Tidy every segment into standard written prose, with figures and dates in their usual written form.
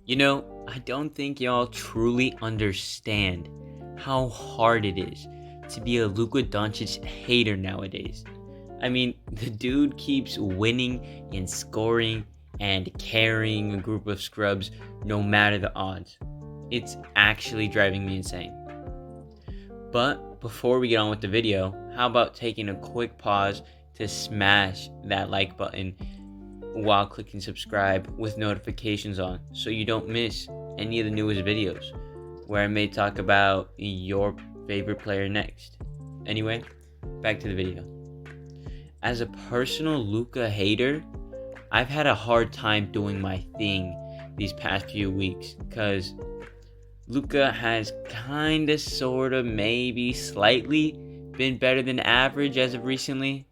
I don't think y'all truly understand how hard it is to be a Luka Doncic hater nowadays. I mean, the dude keeps winning and scoring and carrying a group of scrubs no matter the odds. It's actually driving me insane. But before we get on with the video, how about taking a quick pause to smash that like button while clicking subscribe with notifications on so you don't miss any of the newest videos where I may talk about your favorite player next. Anyway, back to the video. As a personal Luka hater, I've had a hard time doing my thing these past few weeks because Luka has kinda, sorta, maybe slightly been better than average as of recently.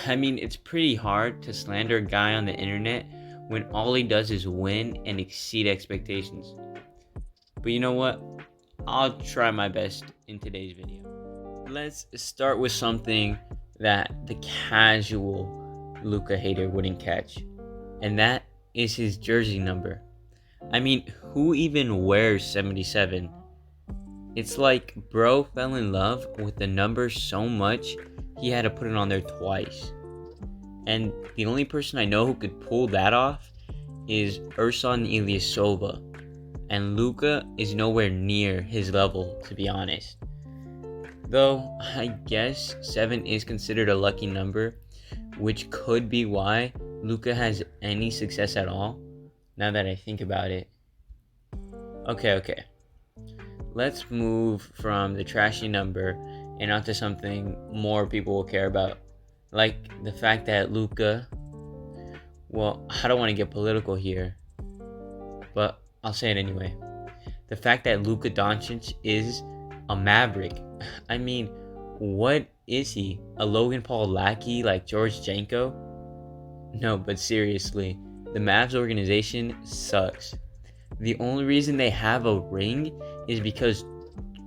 I mean, it's pretty hard to slander a guy on the internet when all he does is win and exceed expectations. But you know what? I'll try my best in today's video. Let's start with something that the casual Luka hater wouldn't catch, and that is his jersey number. I mean, who even wears 77? It's like bro fell in love with the number so much he had to put it on there twice. And the only person I know who could pull that off is Ersan Ilyasova. And Luka is nowhere near his level, to be honest. Though, I guess 7 is considered a lucky number, which could be why Luka has any success at all, now that I think about it. Okay. Let's move from the trashy number and onto something more people will care about. Like the fact that Luka, well, I don't want to get political here, but I'll say it anyway. The fact that Luka Doncic is a Maverick. I mean, what is he? A Logan Paul lackey like George Janko? No, but seriously, the Mavs organization sucks. The only reason they have a ring is because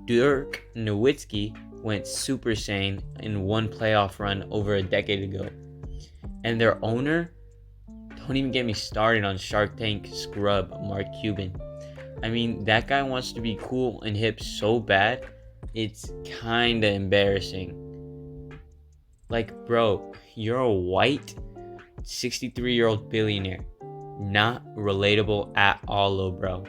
Dirk Nowitzki went Super Saiyan in one playoff run over a decade ago. And their owner, don't even get me started on Shark Tank scrub Mark Cuban. I mean, that guy wants to be cool and hip so bad, it's kinda embarrassing. Like, bro, you're a white 63-year-old billionaire. Not relatable at all, bro.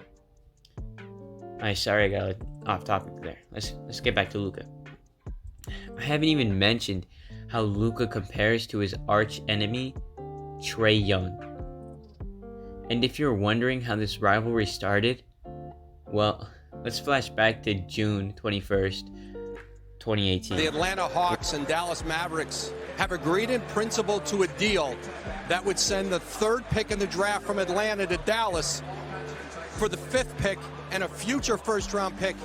Alright, sorry I got off topic there. Let's get back to Luka. I haven't even mentioned how Luka compares to his arch enemy, Trae Young. And if you're wondering how this rivalry started, well, let's flash back to June 21st, 2018. The Atlanta Hawks and Dallas Mavericks have agreed in principle to a deal that would send the 3rd pick in the draft from Atlanta to Dallas for the 5th pick and a future first-round pick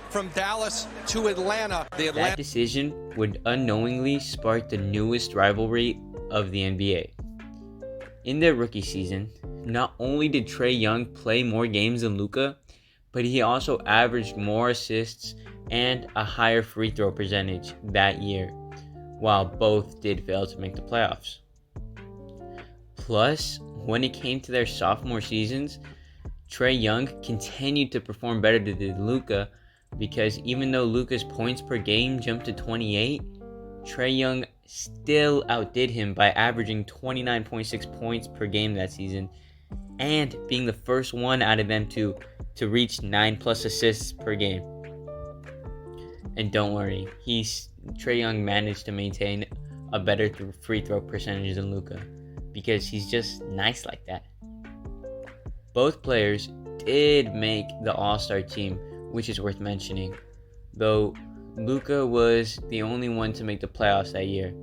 from Dallas to Atlanta. That decision would unknowingly spark the newest rivalry of the NBA. In their rookie season, not only did Trae Young play more games than Luka, but he also averaged more assists and a higher free throw percentage that year, while both did fail to make the playoffs. Plus, when it came to their sophomore seasons, Trae Young continued to perform better than Luka, because even though Luka's points per game jumped to 28, Trae Young still outdid him by averaging 29.6 points per game that season, and being the first one out of them to reach 9+ assists per game. And don't worry, Trae Young managed to maintain a better free throw percentage than Luka, because he's just nice like that. Both players did make the All-Star team, which is worth mentioning, though Luka was the only one to make the playoffs that year.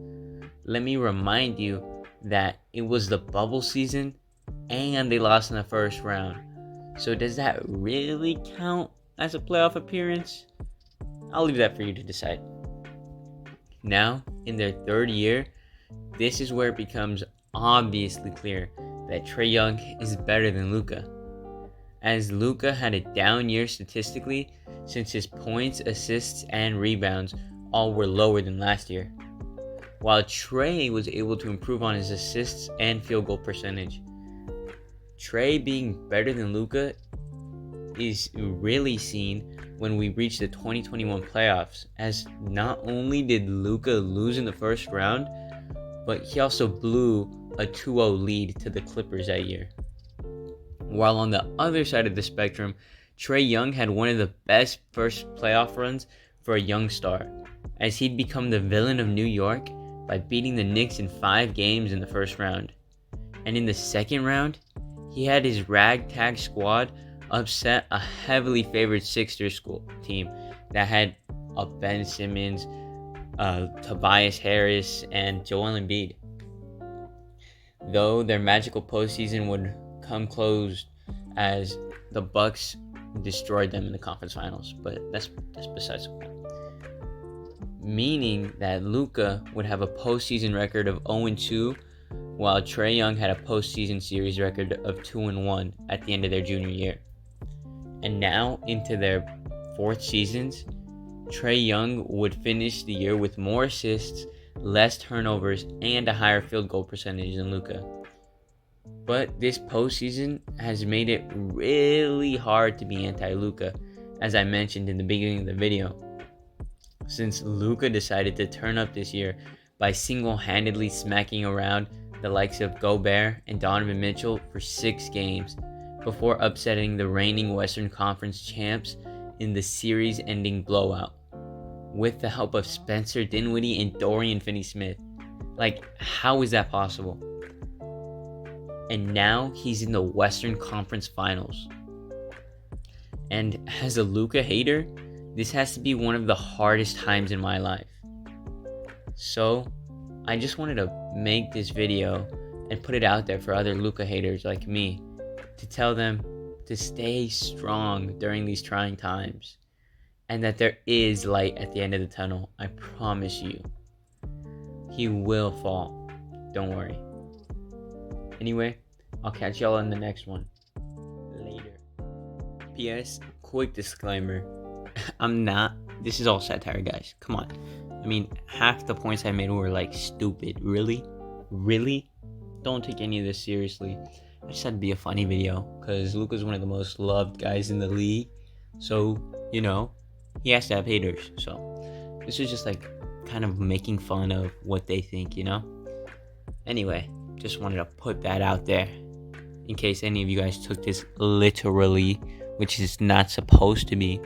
Let me remind you that it was the bubble season and they lost in the first round. So does that really count as a playoff appearance? I'll leave that for you to decide. Now, in their 3rd year, this is where it becomes obviously clear that Trae Young is better than Luka, as Luka had a down year statistically since his points, assists, and rebounds all were lower than last year, while Trae was able to improve on his assists and field goal percentage. Trae being better than Luka is really seen when we reach the 2021 playoffs, as not only did Luka lose in the first round, but he also blew a 2-0 lead to the Clippers that year. While on the other side of the spectrum, Trae Young had one of the best first playoff runs for a young star, as he'd become the villain of New York by beating the Knicks in 5 games in the first round. And in the second round, he had his ragtag squad upset a heavily favored Sixers team that had Ben Simmons, Tobias Harris, and Joel Embiid. Though their magical postseason would come close as the Bucks destroyed them in the conference finals, but that's besides the point. Meaning that Luka would have a postseason record of 0-2, while Trae Young had a postseason series record of 2-1 at the end of their junior year. And now, into their 4th seasons, Trae Young would finish the year with more assists, less turnovers, and a higher field goal percentage than Luka. But this postseason has made it really hard to be anti-Luka, as I mentioned in the beginning of the video, since Luka decided to turn up this year by single-handedly smacking around the likes of Gobert and Donovan Mitchell for 6 games, before upsetting the reigning Western Conference champs in the series-ending blowout, with the help of Spencer Dinwiddie and Dorian Finney-Smith. Like, how is that possible? And now he's in the Western Conference Finals. And as a Luka hater, this has to be one of the hardest times in my life. So, I just wanted to make this video and put it out there for other Luka haters like me, to tell them to stay strong during these trying times, and that there is light at the end of the tunnel. I promise you. He will fall. Don't worry. Anyway, I'll catch y'all on the next one. Later. P.S. Quick disclaimer. This is all satire, guys. Come on. I mean, half the points I made were like stupid. Really? Don't take any of this seriously. I just had to be a funny video, because Luka's one of the most loved guys in the league. So, he has to have haters. So, this is just like kind of making fun of what they think, Anyway, just wanted to put that out there in case any of you guys took this literally, which is not supposed to be.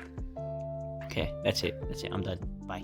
Okay, that's it. I'm done. Bye.